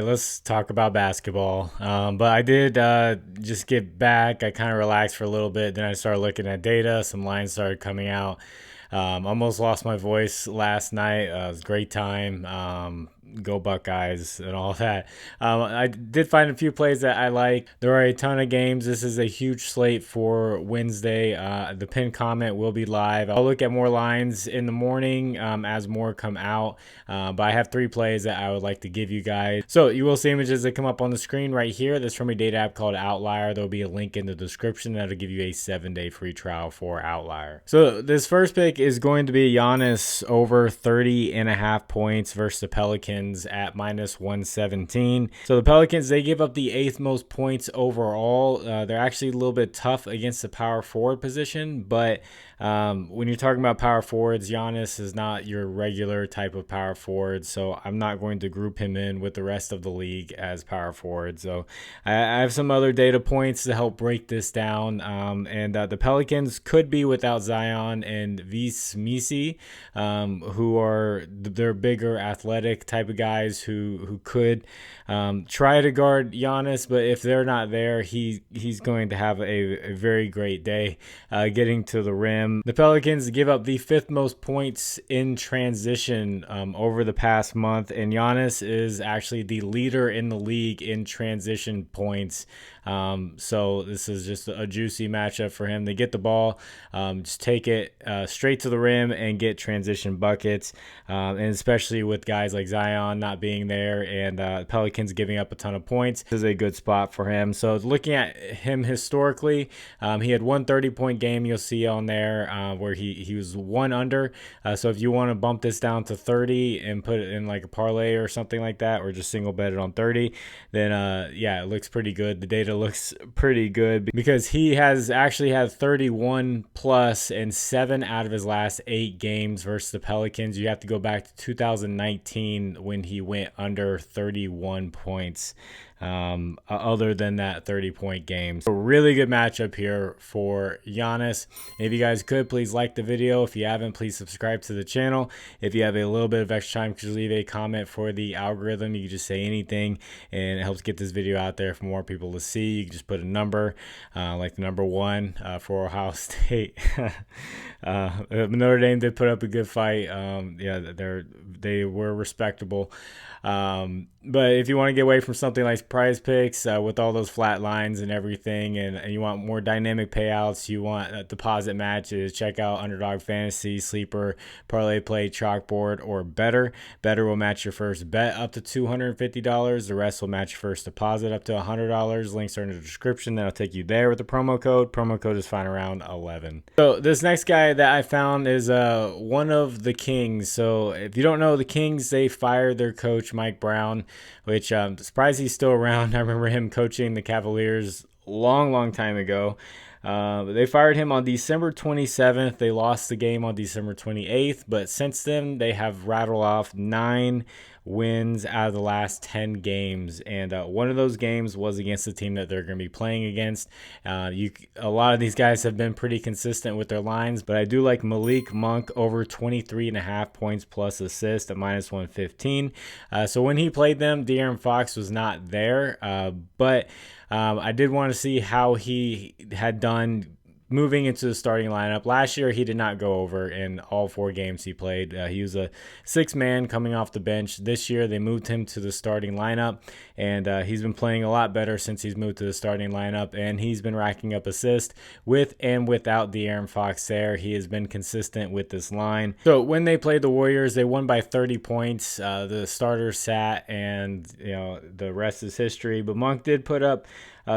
right, let's talk about basketball. But I did just get back. I kind of relaxed for a little bit. Then I started looking at data. Some lines started coming out. Almost lost my voice last night. It was a great time. Go Buckeyes and all that. I did find a few plays that I like. There are a ton of games. This is a huge slate for Wednesday. The pinned comment will be live. I'll look at more lines in the morning as more come out. But I have 3 plays that I would like to give you guys. So you will see images that come up on the screen right here. This is from a data app called Outlier. There'll be a link in the description that'll give you a 7-day free trial for Outlier. So this first pick is going to be Giannis over 30.5 points versus the Pelicans at -117. So the Pelicans, they give up the 8th most points overall. They're actually a little bit tough against the power forward position, but when you're talking about power forwards, Giannis is not your regular type of power forward, so I'm not going to group him in with the rest of the league as power forward. So I have some other data points to help break this down, and the Pelicans could be without Zion and Vis Misi, who are they're bigger, athletic type of guys who could try to guard Giannis, but if they're not there, he's going to have a very great day getting to the rim. The Pelicans give up the 5th most points in transition over the past month, and Giannis is actually the leader in the league in transition points. So this is just a juicy matchup for him. They get the ball, just take it straight to the rim and get transition buckets, and especially with guys like Zion not being there and Pelicans giving up a ton of points, this is a good spot for him. So looking at him historically, he had one 30-point game you'll see on there where he was 1 under. So if you want to bump this down to 30 and put it in like a parlay or something like that, or just single bet it on 30, then yeah, it looks pretty good. The data looks pretty good because he has actually had 31 plus in 7 out of his last 8 games versus the Pelicans. You have to go back to 2019 when he went under 31 points. Other than that 30-point game. So really good matchup here for Giannis. If you guys could, please like the video. If you haven't, please subscribe to the channel. If you have a little bit of extra time, just leave a comment for the algorithm. You can just say anything and it helps get this video out there for more people to see. You can just put a number, like the number 1 for Ohio State. Notre Dame did put up a good fight. Yeah, they were respectable. But if you want to get away from something like Prizepicks with all those flat lines and everything, and you want more dynamic payouts, you want deposit matches, check out Underdog Fantasy, Sleeper, ParlayPlay, ChalkBoard, or BETR. BETR will match your first bet up to $250. The rest will match your first deposit up to $100. Links are in the description. That'll take you there with the promo code. Promo code is fine around 11. So this next guy that I found is one of the Kings. So if you don't know, the Kings, they fired their coach Mike Brown, which I'm surprised he's still around. I remember him coaching the Cavaliers long time ago. They fired him on December 27th. They lost the game on December 28th, but since then they have rattled off 9 wins out of the last 10 games, and one of those games was against the team that they're going to be playing against. A lot of these guys have been pretty consistent with their lines, but I do like Malik Monk over 23.5 points plus assist at -115. So when he played them, De'Aaron Fox was not there, but I did want to see how he had done moving into the starting lineup. Last year, he did not go over in all 4 games he played. He was a 6-man coming off the bench. This year, they moved him to the starting lineup, and he's been playing a lot better since he's moved to the starting lineup, and he's been racking up assists with and without De'Aaron Fox there. He has been consistent with this line. So when they played the Warriors, they won by 30 points. The starters sat, and the rest is history. But Monk did put up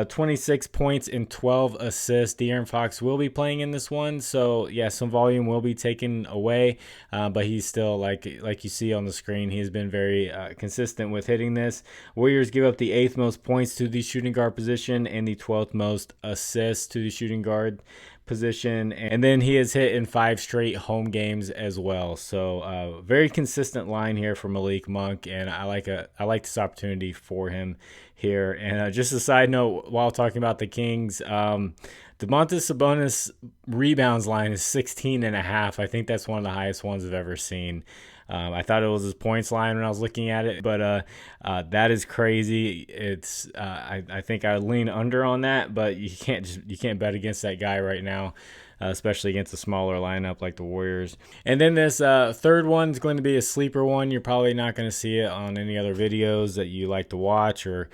26 points and 12 assists. De'Aaron Fox will be playing in this one, so yeah, some volume will be taken away, but he's still, like you see on the screen, he's been very consistent with hitting this. Warriors give up the 8th most points to the shooting guard position and the 12th most assists to the shooting guard position, and then he has hit in 5 straight home games as well. So very consistent line here for Malik Monk, and I like this opportunity for him here. And just a side note, while talking about the Kings, Domantas Sabonis rebounds line is 16.5. I think that's one of the highest ones I've ever seen. I thought it was his points line when I was looking at it, but that is crazy. It's I think I would lean under on that, but you can't bet against that guy right now. Especially against a smaller lineup like the Warriors. And then this third one is going to be a sleeper one. You're probably not going to see it on any other videos that you like to watch or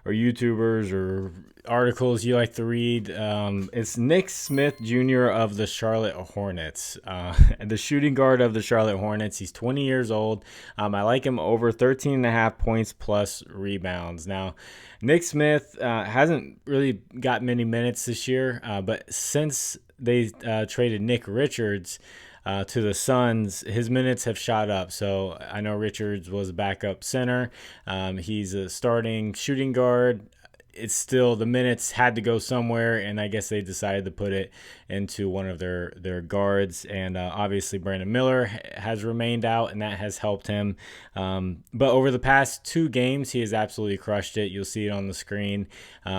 YouTubers or articles you like to read. It's Nick Smith Jr. of the Charlotte Hornets, the shooting guard of the Charlotte Hornets. He's 20 years old. I like him over 13.5 points plus rebounds. Now, Nick Smith hasn't really got many minutes this year, but since they traded Nick Richards to the Suns, his minutes have shot up. So I know Richards was a backup center. He's a starting shooting guard. It's still, the minutes had to go somewhere, and I guess they decided to put it into one of their guards. And obviously Brandon Miller has remained out, and that has helped him. But over the past 2 games, he has absolutely crushed it. You'll see it on the screen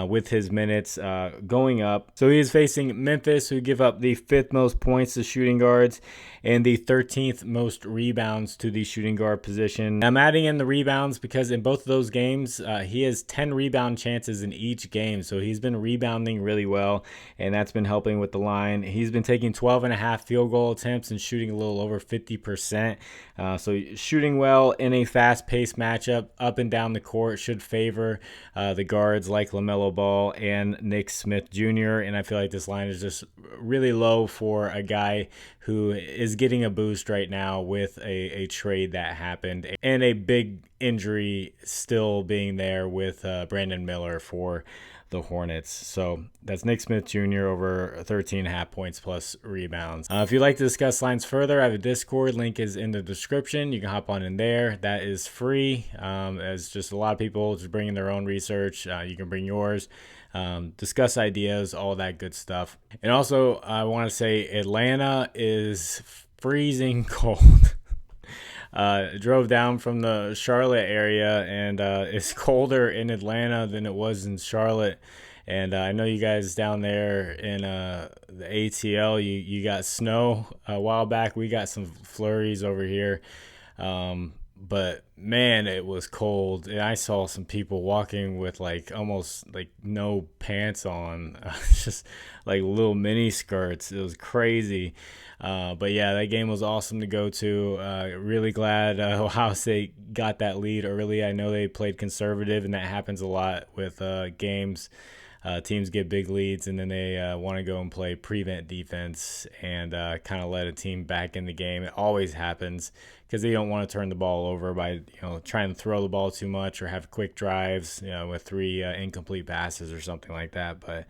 with his minutes going up. So he is facing Memphis, who give up the 5th most points to shooting guards and the 13th most rebounds to the shooting guard position. I'm adding in the rebounds because in both of those games, he has 10 rebound chances in each game. So he's been rebounding really well, and that's been helping with the line. He's been taking 12.5 field goal attempts and shooting a little over 50%. So shooting well in a fast-paced matchup up and down the court should favor the guards like LaMelo Ball and Nick Smith Jr. And I feel like this line is just really low for a guy who is getting a boost right now with a trade that happened and a big injury still being there with Brandon Miller for the Hornets. So that's Nick Smith Jr. over 13.5 points plus rebounds. If you'd like to discuss lines further, I have a Discord. Link is in the description. You can hop on in there. That is free. As just a lot of people just bringing their own research. You can bring yours. Discuss ideas, all that good stuff. And also, I want to say Atlanta is freezing cold. Drove down from the Charlotte area, and it's colder in Atlanta than it was in Charlotte. And I know you guys down there in the ATL, you got snow a while back. We got some flurries over here. But man, it was cold, and I saw some people walking with like almost like no pants on, just like little mini skirts. It was crazy. But yeah, that game was awesome to go to. Really glad Ohio State got that lead early. I know they played conservative, and that happens a lot with games. Teams get big leads, and then they want to go and play prevent defense and kind of let a team back in the game. It always happens because they don't want to turn the ball over by trying to throw the ball too much or have quick drives with 3 incomplete passes or something like that. But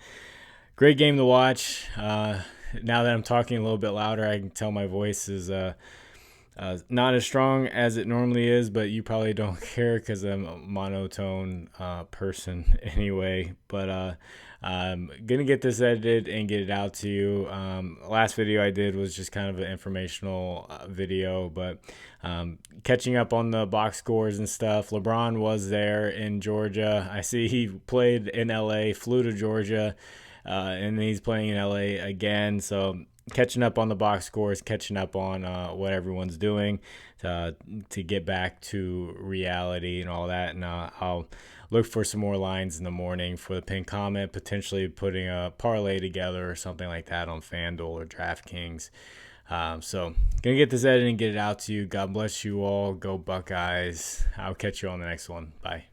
great game to watch. Now that I'm talking a little bit louder, I can tell my voice is not as strong as it normally is, but you probably don't care because I'm a monotone person anyway. But I'm going to get this edited and get it out to you. Last video I did was just kind of an informational video, but catching up on the box scores and stuff. LeBron was there in Georgia. I see he played in LA, flew to Georgia, and he's playing in LA again. So catching up on the box scores, catching up on what everyone's doing to get back to reality and all that. And I'll look for some more lines in the morning for the pinned comment, potentially putting a parlay together or something like that on Fanduel or DraftKings. So gonna get this edited and get it out to you. God bless you all. Go Buckeyes. I'll catch you on the next one. Bye.